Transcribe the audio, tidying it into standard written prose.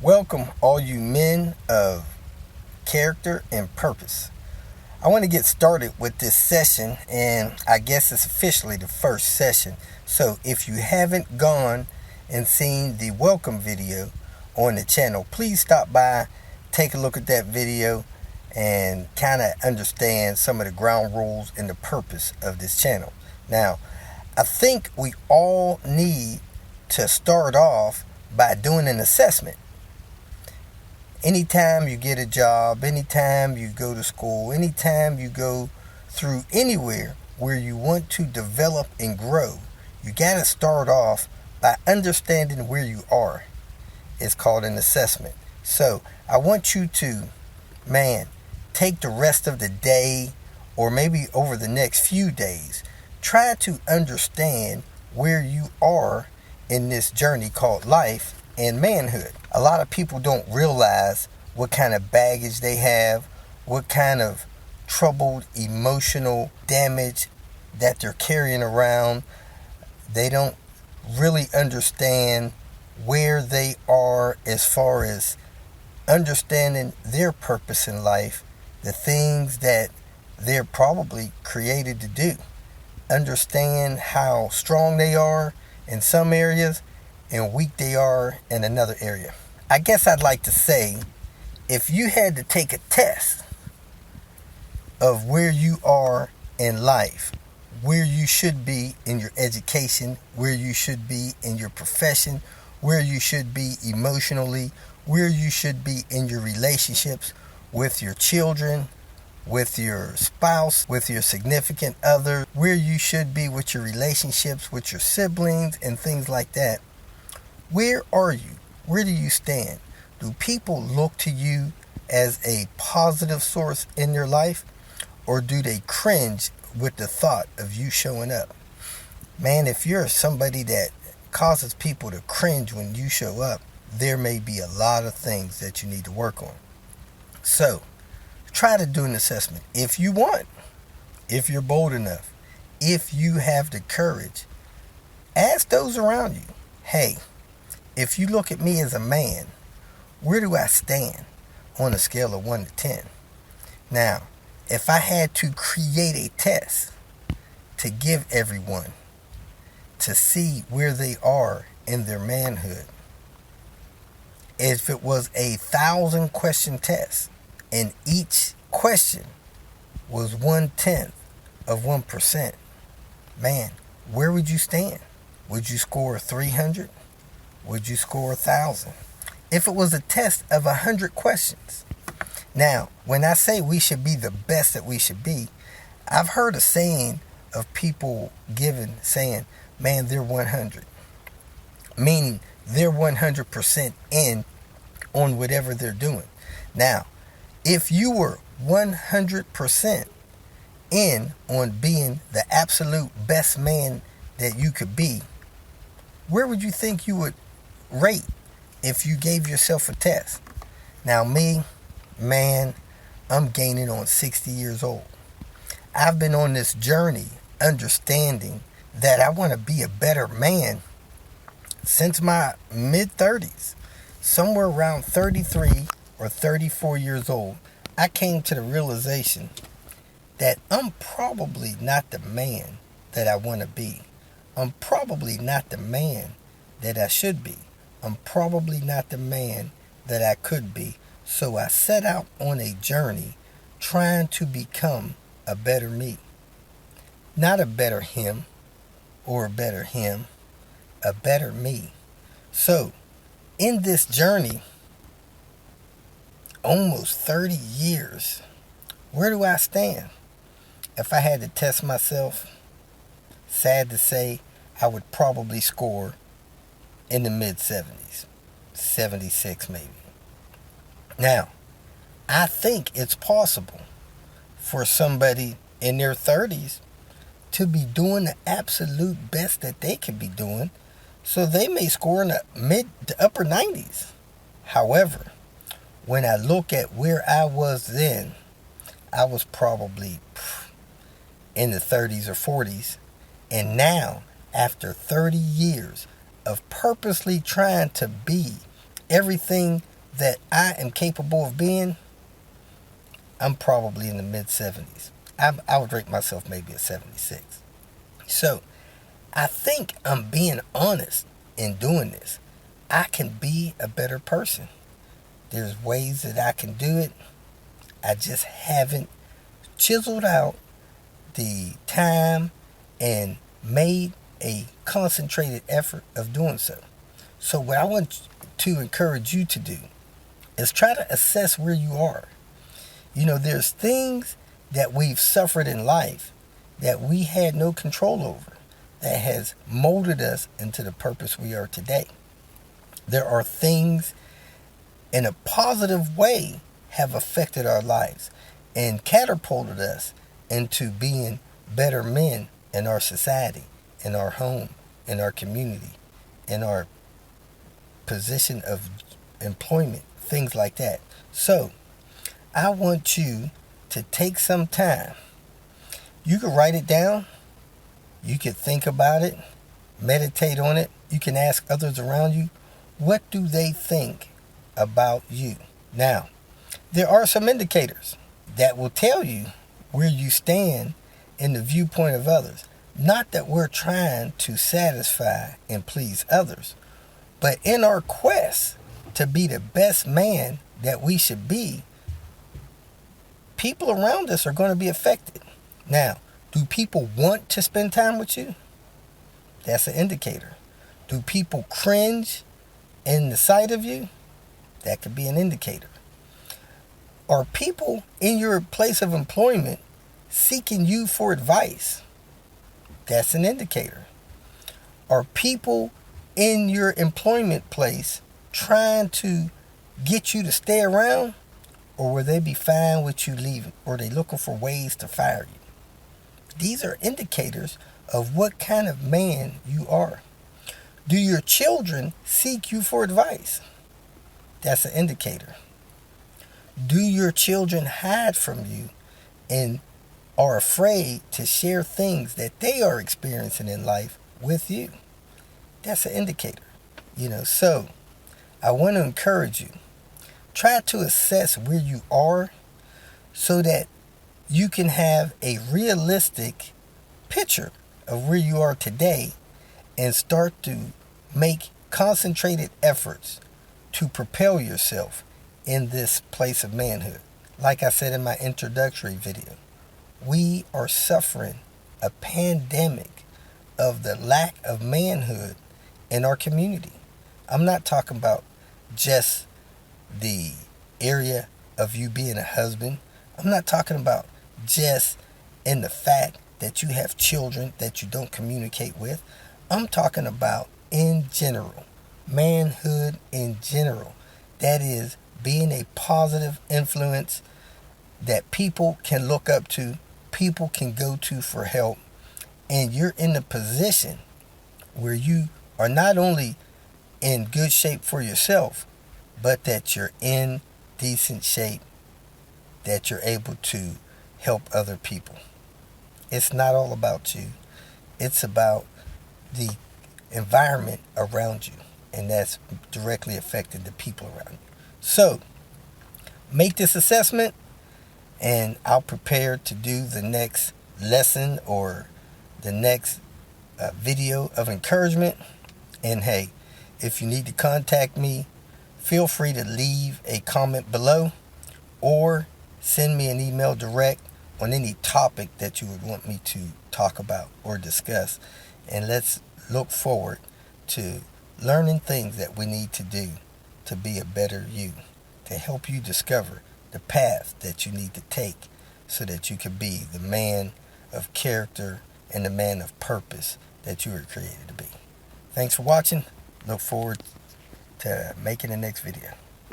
Welcome, all you men of character and purpose. I want to get started with this session, and I guess it's officially the first session. So, if you haven't gone and seen the welcome video on the channel, please stop by, take a look at that video, and kind of understand some of the ground rules and the purpose of this channel. Now, I think we all need to start off by doing an assessment. Anytime you get a job, anytime you go to school, anytime you go through anywhere where you want to develop and grow, you got to start off by understanding where you are. It's called an assessment. So I want you to, take the rest of the day or maybe over the next few days, try to understand where you are in this journey called life and manhood. A lot of people don't realize what kind of baggage they have, what kind of troubled emotional damage that they're carrying around. They don't really understand where they are as far as understanding their purpose in life, the things that they're probably created to do. Understand how strong they are in some areas and weak they are in another area. I guess I'd like to say, if you had to take a test of where you are in life, where you should be in your education, where you should be in your profession, where you should be emotionally, where you should be in your relationships with your children, with your spouse, with your significant other, where you should be with your relationships with your siblings and things like that. Where are you? Where do you stand? Do people look to you as a positive source in their life, or do they cringe with the thought of you showing up? Man, if you're somebody that causes people to cringe when you show up, there may be a lot of things that you need to work on. So, try to do an assessment if you want, if you're bold enough, if you have the courage. Ask those around you, hey, if you look at me as a man, where do I stand on a scale of 1 to 10? Now, if I had to create a test to give everyone to see where they are in their manhood, if it was 1,000 question test and each question was 1/10 of 1%, man, where would you stand? Would you score 300? Would you score 1,000? If it was a test of 100 questions. Now, when I say we should be the best that we should be, I've heard a saying of people saying, man, they're 100. Meaning they're 100% in on whatever they're doing. Now, if you were 100% in on being the absolute best man that you could be, where would you think you would rate if you gave yourself a test? Now me, man, I'm gaining on 60 years old. I've been on this journey understanding that I want to be a better man since my mid-30s. Somewhere around 33 or 34 years old, I came to the realization that I'm probably not the man that I want to be. I'm probably not the man that I should be. I'm probably not the man that I could be. So I set out on a journey trying to become a better me. Not a better him or a better him, a better me. So, in this journey, almost 30 years, where do I stand? If I had to test myself, sad to say, I would probably score in the mid-70s, 76 maybe. Now, I think it's possible for somebody in their 30s to be doing the absolute best that they can be doing, so they may score in the mid to upper 90s. However, when I look at where I was then, I was probably in the 30s or 40s. And now, after 30 years of purposely trying to be everything that I am capable of being, I'm probably in the mid-70s. I would rate myself maybe a 76. So I think I'm being honest in doing this. I can be a better person. There's ways that I can do it. I just haven't chiseled out the time and made a concentrated effort of doing so. So what I want to encourage you to do is try to assess where you are. There's things that we've suffered in life that we had no control over that has molded us into the purpose we are today. There are things in a positive way have affected our lives and catapulted us into being better men in our society, in our home, in our community, in our position of employment, things like that. So I want you to take some time. You can write it down. You can think about it, meditate on it. You can ask others around you, what do they think about you? Now, there are some indicators that will tell you where you stand in the viewpoint of others. Not that we're trying to satisfy and please others, but in our quest to be the best man that we should be, people around us are going to be affected. Now, do people want to spend time with you? That's an indicator. Do people cringe in the sight of you? That could be an indicator. Are people in your place of employment seeking you for advice? That's an indicator. Are people in your employment place trying to get you to stay around? Or will they be fine with you leaving? Or are they looking for ways to fire you? These are indicators of what kind of man you are. Do your children seek you for advice? That's an indicator. Do your children hide from you and are afraid to share things that they are experiencing in life with you? That's an indicator. So I want to encourage you. Try to assess where you are so that you can have a realistic picture of where you are today and start to make concentrated efforts to propel yourself in this place of manhood. Like I said in my introductory video, we are suffering a pandemic of the lack of manhood in our community. I'm not talking about just the area of you being a husband. I'm not talking about just in the fact that you have children that you don't communicate with. I'm talking about in general, manhood in general. That is being a positive influence that people can look up to, people can go to for help, and you're in the position where you are not only in good shape for yourself, but that you're in decent shape, that you're able to help other people. It's not all about you. It's about the environment around you, and that's directly affecting the people around you. So, make this assessment, and I'll prepare to do the next lesson or the next video of encouragement. And hey, if you need to contact me, feel free to leave a comment below or send me an email direct on any topic that you would want me to talk about or discuss. And let's look forward to learning things that we need to do to be a better you, to help you discover the path that you need to take so that you can be the man of character and the man of purpose that you were created to be. Thanks for watching. Look forward to making the next video.